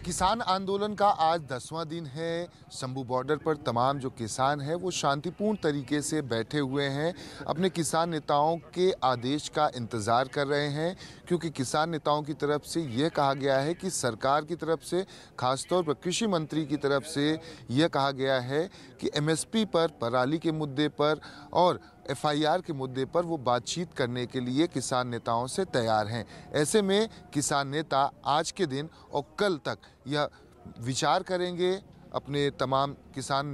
किसान आंदोलन का आज 10वां दिन है। शंभू बॉर्डर पर तमाम जो किसान हैं वो शांतिपूर्ण तरीके से बैठे हुए हैं, अपने किसान नेताओं के आदेश का इंतज़ार कर रहे हैं, क्योंकि किसान नेताओं की तरफ से ये कहा गया है कि सरकार की तरफ से, खासतौर पर कृषि मंत्री की तरफ से यह कहा गया है कि एमएसपी पर, पराली के मुद्दे पर और एफआईआर के मुद्दे पर वो बातचीत करने के लिए किसान नेताओं से तैयार हैं। ऐसे में किसान नेता आज के दिन और कल तक यह विचार करेंगे अपने तमाम किसान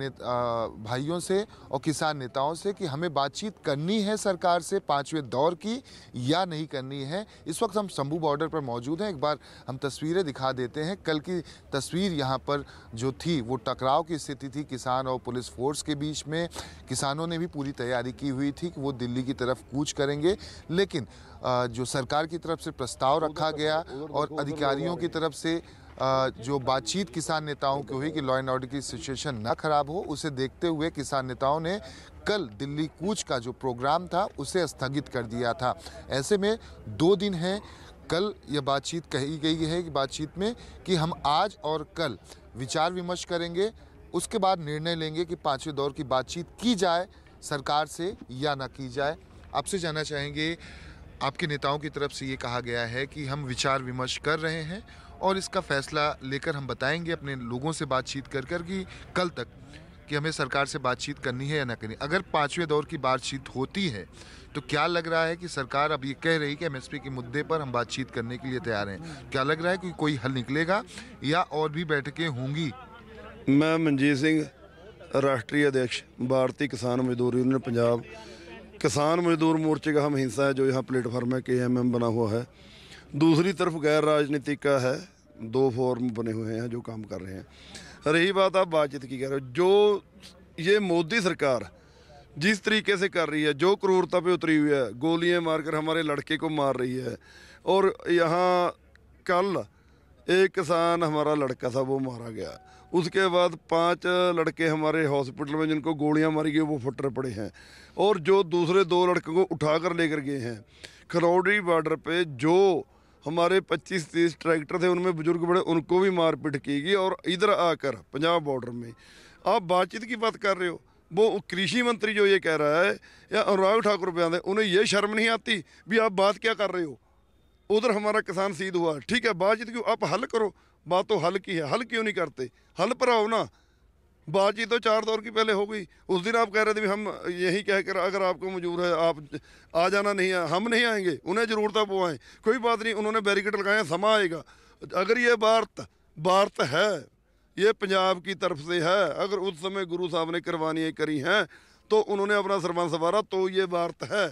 भाइयों से और किसान नेताओं से कि हमें बातचीत करनी है सरकार से 5वें दौर की या नहीं करनी है। इस वक्त हम शंभू बॉर्डर पर मौजूद हैं। एक बार हम तस्वीरें दिखा देते हैं। कल की तस्वीर यहाँ पर जो थी वो टकराव की स्थिति थी किसान और पुलिस फोर्स के बीच में। किसानों ने भी पूरी तैयारी की हुई थी कि वो दिल्ली की तरफ कूच करेंगे, लेकिन जो सरकार की तरफ से प्रस्ताव रखा गया और अधिकारियों की तरफ से जो बातचीत किसान नेताओं की हुई कि लॉ एंड ऑर्डर की सिचुएशन ना खराब हो, उसे देखते हुए किसान नेताओं ने कल दिल्ली कूच का जो प्रोग्राम था उसे स्थगित कर दिया था। ऐसे में 2 दिन हैं। कल यह बातचीत कही गई है कि बातचीत में कि हम आज और कल विचार विमर्श करेंगे, उसके बाद निर्णय लेंगे कि 5वें दौर की बातचीत की जाए सरकार से या ना की जाए। आपसे जानना चाहेंगे, आपके नेताओं की तरफ से ये कहा गया है कि हम विचार विमर्श कर रहे हैं और इसका फैसला लेकर हम बताएंगे अपने लोगों से बातचीत कर कि कल तक कि हमें सरकार से बातचीत करनी है या ना करनी। अगर 5वें दौर की बातचीत होती है तो क्या लग रहा है कि सरकार अब ये कह रही कि एमएसपी के मुद्दे पर हम बातचीत करने के लिए तैयार हैं, क्या लग रहा है कि कोई हल निकलेगा या और भी बैठकें होंगी? मैं मनजीत सिंह, राष्ट्रीय अध्यक्ष भारतीय किसान मजदूर यूनियन पंजाब। किसान मजदूर मोर्चे का हम हिस्सा है जो यहाँ प्लेटफार्म है KMM बना हुआ है। दूसरी तरफ गैर राजनीतिक का है, 2 फॉर्म बने हुए हैं जो काम कर रहे हैं। रही बात आप बातचीत की कह रहे हो, जो ये मोदी सरकार जिस तरीके से कर रही है, जो क्रूरता पे उतरी हुई है, गोलियां मारकर हमारे लड़के को मार रही है। और यहाँ कल एक किसान हमारा लड़का था वो मारा गया, उसके बाद 5 लड़के हमारे हॉस्पिटल में जिनको गोलियां मारी गई वो फुटर पड़े हैं। और जो दूसरे 2 लड़कों को उठाकर लेकर गए हैं खरौड़ी बॉर्डर पे, जो हमारे 25-30 ट्रैक्टर थे उनमें बुजुर्ग बड़े, उनको भी मारपीट की गई। और इधर आकर पंजाब बॉर्डर में आप बातचीत की बात कर रहे हो। वो कृषि मंत्री जो ये कह रहा है या अनुराग ठाकुर बयान है, उन्हें ये शर्म नहीं आती भी आप बात क्या कर रहे हो? उधर हमारा किसान शहीद हुआ, ठीक है, बातचीत क्यों? आप हल करो, बात तो हल की है, हल क्यों नहीं करते? हल पर आओ ना। बातचीत तो 4 दौर की पहले हो गई। उस दिन आप कह रहे थे भी हम यही कह कर अगर आपको मंजूर है आप आ जाना, नहीं है हम नहीं आएंगे, उन्हें ज़रूरत है वो आए, कोई बात नहीं। उन्होंने बैरिकेड लगाए, समा आएगा। अगर ये बात है, ये पंजाब की तरफ से है, अगर उस समय गुरु साहब ने कुर्बानियाँ करी हैं तो उन्होंने अपना सरबंस संवारा तो ये बात है।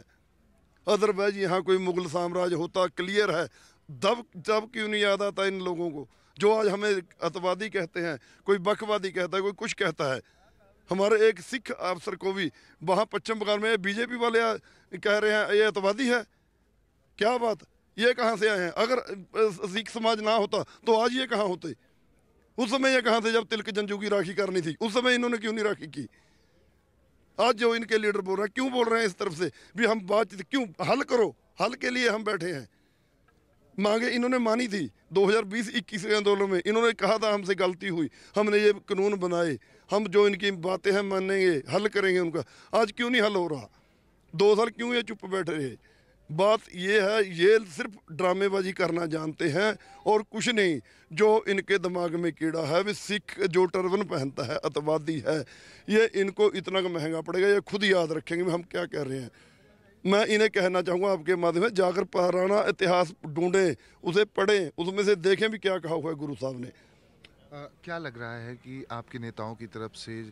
अदरवाइज यहाँ कोई मुगल साम्राज्य होता, क्लियर है। जब क्यों नहीं याद आता इन लोगों को जो आज हमें अतवादी कहते हैं, कोई बखवादी कहता है, कोई कुछ कहता है। हमारे एक सिख अफसर को भी वहाँ पश्चिम बंगाल में बीजेपी वाले कह रहे हैं ये अतवादी है। क्या बात, ये कहाँ से आए हैं? अगर सिख समाज ना होता तो आज ये कहाँ होते? उस समय ये कहाँ थे जब तिलक जंजू की राखी करनी थी? उस समय इन्होंने क्यों नहीं राखी की? आज जो इनके लीडर बोल रहे हैं, क्यों बोल रहे हैं इस तरफ से भी हम बातचीत क्यों? हल करो, हल के लिए हम बैठे हैं। मांगे इन्होंने मानी थी 2020-21 के आंदोलन में, इन्होंने कहा था हमसे गलती हुई, हमने ये कानून बनाए, हम जो इनकी बातें हैं मानेंगे, हल करेंगे उनका। आज क्यों नहीं हल हो रहा? 2 साल क्यों ये चुप बैठे रहे? बात ये है, ये सिर्फ ड्रामेबाजी करना जानते हैं और कुछ नहीं। जो इनके दिमाग में कीड़ा है, वे सिख जो टर्बन पहनता है अतवादी है, ये इनको इतना महंगा पड़ेगा, ये खुद याद रखेंगे हम क्या कह रहे हैं। मैं इन्हें कहना चाहूँगा आपके माध्यम से, जाकर पुराना इतिहास ढूंढें, उसे पढ़ें, उसमें से देखें भी क्या कहा हुआ है गुरु साहब ने। क्या लग रहा है कि आपके नेताओं की तरफ से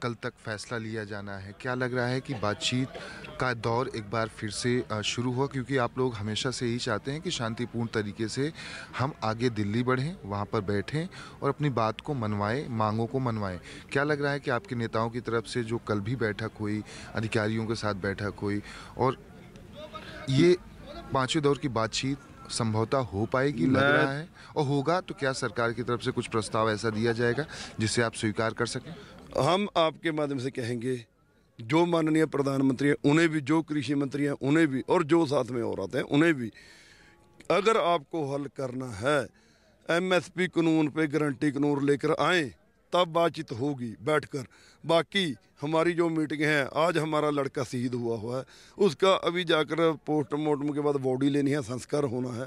कल तक फैसला लिया जाना है? क्या लग रहा है कि बातचीत का दौर एक बार फिर से शुरू हुआ? क्योंकि आप लोग हमेशा से यही चाहते हैं कि शांतिपूर्ण तरीके से हम आगे दिल्ली बढ़ें, वहाँ पर बैठें और अपनी बात को मनवाएं, मांगों को मनवाएं। क्या लग रहा है कि आपके नेताओं की तरफ से जो कल भी बैठक हुई, अधिकारियों के साथ बैठक हुई, और ये 5वें दौर की बातचीत संभवतः हो पाएगी, लग रहा है? और होगा तो क्या सरकार की तरफ से कुछ प्रस्ताव ऐसा दिया जाएगा जिसे आप स्वीकार कर सकें? हम आपके माध्यम से कहेंगे, जो माननीय प्रधानमंत्री हैं उन्हें भी, जो कृषि मंत्री हैं उन्हें भी, और जो साथ में और आते हैं उन्हें भी, अगर आपको हल करना है एमएसपी कानून पे गारंटी कानून लेकर आए, तब बातचीत होगी बैठकर। बाकी हमारी जो मीटिंग है, आज हमारा लड़का शहीद हुआ है, उसका अभी जाकर पोस्टमार्टम के बाद बॉडी लेनी है, संस्कार होना है।